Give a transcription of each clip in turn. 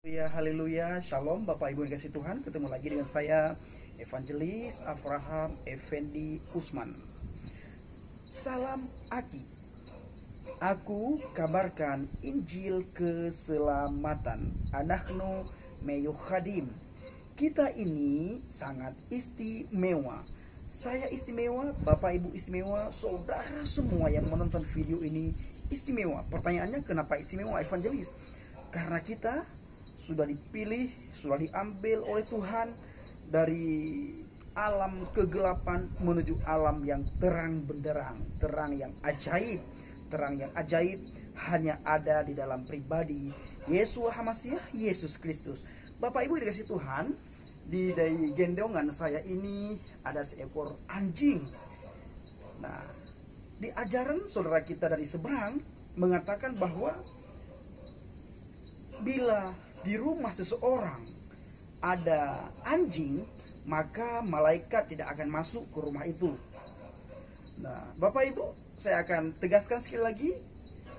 Ya, haleluya, shalom Bapak Ibu yang kasih Tuhan. Ketemu lagi dengan saya Evangelis Abraham Effendi Usman. Salam Aki. Aku kabarkan Injil keselamatan. Anakno meyuhadim. Kita ini sangat istimewa. Saya istimewa, Bapak Ibu istimewa, saudara semua yang menonton video ini istimewa. Pertanyaannya, kenapa istimewa Evangelis? Karena kita sudah dipilih, sudah diambil oleh Tuhan dari alam kegelapan menuju alam yang terang benderang, terang yang ajaib. Terang yang ajaib hanya ada di dalam pribadi Yeshua HaMashiach, Yesus Kristus. Bapak Ibu dikasih Tuhan, di gendongan saya ini ada seekor anjing. Nah, di ajaran saudara kita dari seberang mengatakan bahwa bila di rumah seseorang ada anjing, maka malaikat tidak akan masuk ke rumah itu. Nah, Bapak Ibu, saya akan tegaskan sekali lagi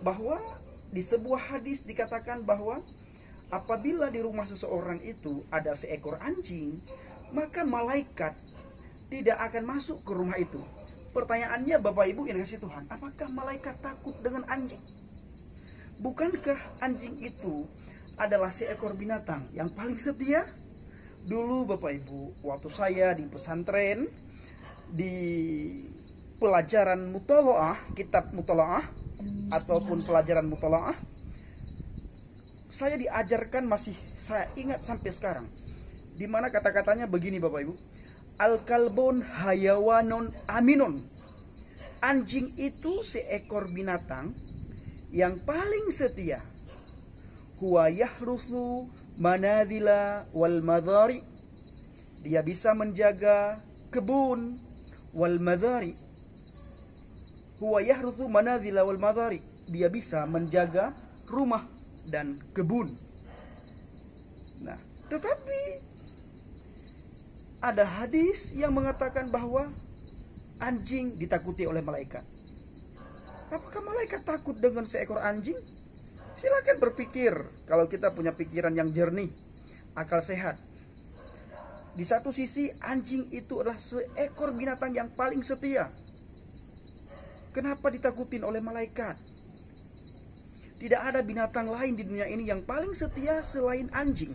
bahwa di sebuah hadis dikatakan bahwa apabila di rumah seseorang itu ada seekor anjing, maka malaikat tidak akan masuk ke rumah itu. Pertanyaannya, Bapak Ibu yang dikasihi Tuhan, apakah malaikat takut dengan anjing? Bukankah anjing itu adalah seekor binatang yang paling setia? Dulu Bapak Ibu, waktu saya di pesantren, di pelajaran mutalaah, kitab mutalaah ataupun pelajaran mutalaah, saya diajarkan, masih saya ingat sampai sekarang, di mana kata-katanya begini Bapak Ibu, al-kalbun hayawanun aminun. Anjing itu seekor binatang yang paling setia. Huwa yahrusu manadila wal madhari. Dia bisa menjaga kebun wal madhari. Huwa yahrusu manadila wal madhari. Dia bisa menjaga rumah dan kebun. Nah, tetapi ada hadis yang mengatakan bahwa anjing ditakuti oleh malaikat. Apakah malaikat takut dengan seekor anjing? Silakan berpikir, kalau kita punya pikiran yang jernih, akal sehat. Di satu sisi, anjing itu adalah seekor binatang yang paling setia. Kenapa ditakutin oleh malaikat? Tidak ada binatang lain di dunia ini yang paling setia selain anjing.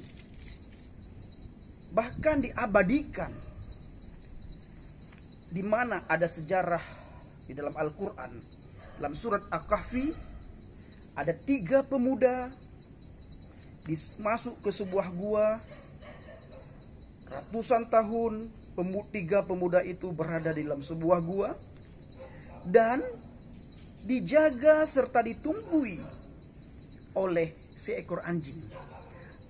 Bahkan diabadikan, di mana ada sejarah di dalam Al-Quran, dalam surat Al-Kahfi, ada 3 pemuda masuk ke sebuah gua. Ratusan tahun 3 pemuda itu berada di dalam sebuah gua dan dijaga serta ditunggui oleh seekor anjing.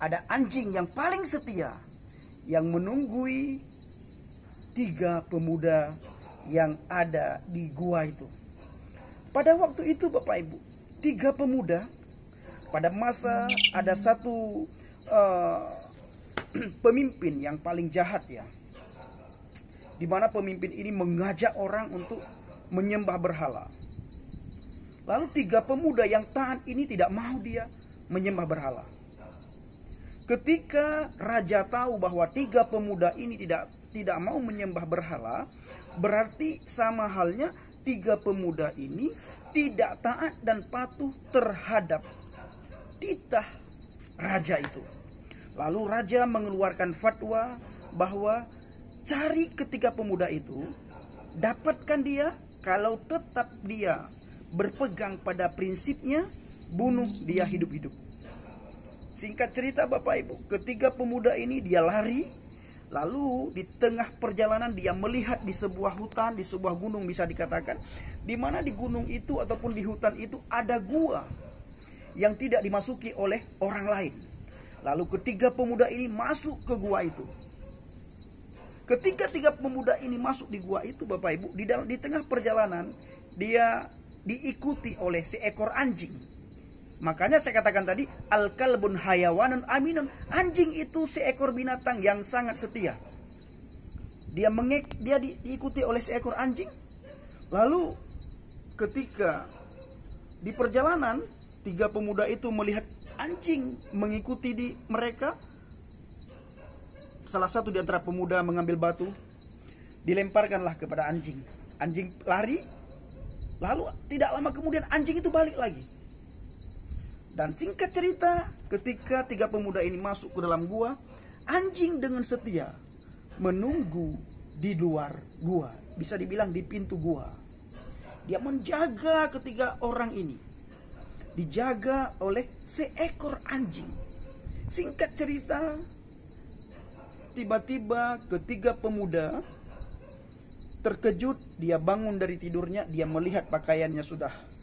Ada anjing yang paling setia yang menunggui 3 pemuda yang ada di gua itu. Pada waktu itu Bapak Ibu, 3 pemuda, pada masa ada satu pemimpin yang paling jahat ya, di mana pemimpin ini mengajak orang untuk menyembah berhala. Lalu 3 pemuda yang taat ini tidak mau dia menyembah berhala. Ketika raja tahu bahwa 3 pemuda ini tidak mau menyembah berhala, berarti sama halnya 3 pemuda ini tidak taat dan patuh terhadap titah raja itu. Lalu raja mengeluarkan fatwa bahwa cari ketiga pemuda itu, dapatkan dia, kalau tetap dia berpegang pada prinsipnya, bunuh dia hidup-hidup. Singkat cerita Bapak Ibu, ketiga pemuda ini dia lari. Lalu di tengah perjalanan dia melihat di sebuah hutan, di sebuah gunung bisa dikatakan, di mana di gunung itu ataupun di hutan itu ada gua yang tidak dimasuki oleh orang lain. Lalu ketiga pemuda ini masuk ke gua itu. Ketika 3 pemuda ini masuk di gua itu Bapak Ibu, di tengah perjalanan dia diikuti oleh seekor anjing. Makanya saya katakan tadi, al-kalbun hayawanun aminun. Anjing itu seekor binatang yang sangat setia. Dia diikuti oleh seekor anjing. Lalu ketika di perjalanan 3 pemuda itu melihat anjing mengikuti mereka. Salah satu di antara pemuda mengambil batu, dilemparkanlah kepada anjing. Anjing lari, lalu tidak lama kemudian anjing itu balik lagi. Dan singkat cerita, ketika 3 pemuda ini masuk ke dalam gua, anjing dengan setia menunggu di luar gua, bisa dibilang di pintu gua. Dia menjaga ketiga orang ini, dijaga oleh seekor anjing. Singkat cerita, tiba-tiba ketiga pemuda terkejut. Dia bangun dari tidurnya, dia melihat pakaiannya sudah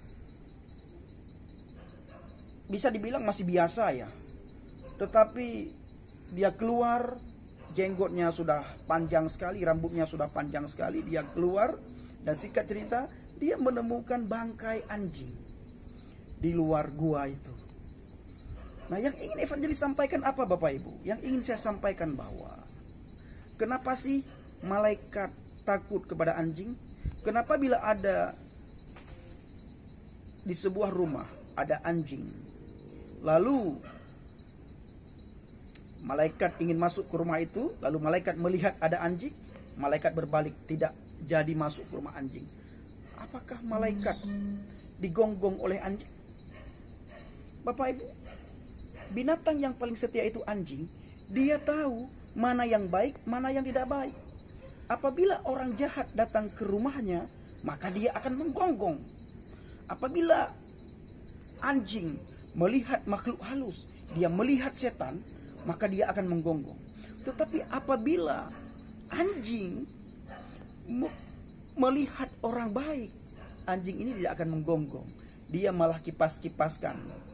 bisa dibilang masih biasa ya, tetapi dia keluar, jenggotnya sudah panjang sekali, rambutnya sudah panjang sekali. Dia keluar dan singkat cerita, dia menemukan bangkai anjing di luar gua itu. Nah, yang ingin evangelis sampaikan apa Bapak Ibu? Yang ingin saya sampaikan bahwa kenapa sih malaikat takut kepada anjing? Kenapa bila ada di sebuah rumah ada anjing, lalu malaikat ingin masuk ke rumah itu, lalu malaikat melihat ada anjing, malaikat berbalik tidak jadi masuk ke rumah anjing. Apakah malaikat digonggong oleh anjing? Bapak Ibu, binatang yang paling setia itu anjing. Dia tahu mana yang baik, mana yang tidak baik. Apabila orang jahat datang ke rumahnya, maka dia akan menggonggong. Apabila anjing melihat makhluk halus, dia melihat setan, maka dia akan menggonggong. Tetapi apabila anjing melihat orang baik, anjing ini tidak akan menggonggong. Dia malah kipas-kipaskan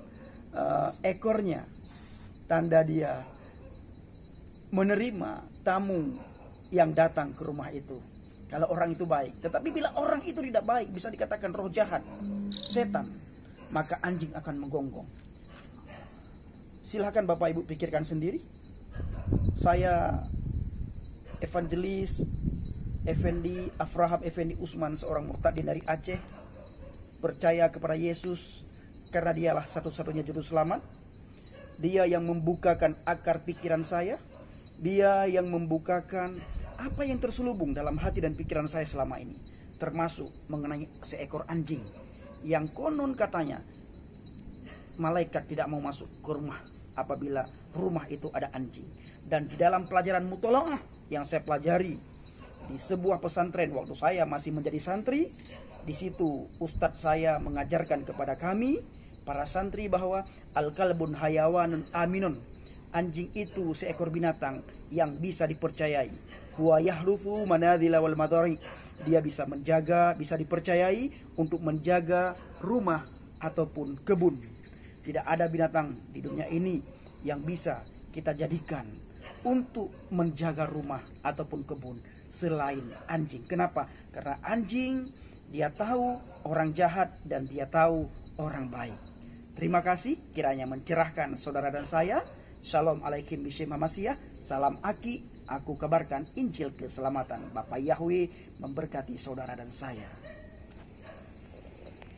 ekornya, tanda dia menerima tamu yang datang ke rumah itu. Kalau orang itu baik. Tetapi bila orang itu tidak baik, bisa dikatakan roh jahat, setan, maka anjing akan menggonggong. Silahkan Bapak Ibu pikirkan sendiri. Saya evangelis Effendi Afraham Effendi Usman, seorang murtadin dari Aceh, percaya kepada Yesus karena dialah satu-satunya juru selamat. Dia yang membukakan akar pikiran saya. Dia yang membukakan apa yang terselubung dalam hati dan pikiran saya selama ini, termasuk mengenai seekor anjing yang konon katanya malaikat tidak mau masuk ke rumah apabila rumah itu ada anjing. Dan di dalam pelajaran mutolaah yang saya pelajari di sebuah pesantren waktu saya masih menjadi santri, di situ ustadz saya mengajarkan kepada kami para santri bahwa al-kalbun hayawanun aminun, anjing itu seekor binatang yang bisa dipercayai. Huwa yahluthu manadhila wal madhari, dia bisa menjaga, bisa dipercayai untuk menjaga rumah ataupun kebun. Tidak ada binatang di dunia ini yang bisa kita jadikan untuk menjaga rumah ataupun kebun selain anjing. Kenapa? Karena anjing dia tahu orang jahat dan dia tahu orang baik. Terima kasih, kiranya mencerahkan saudara dan saya. Shalom alaikum bishem Masiyah. Salam Aki, aku kabarkan Injil keselamatan. Bapak Yahweh memberkati saudara dan saya.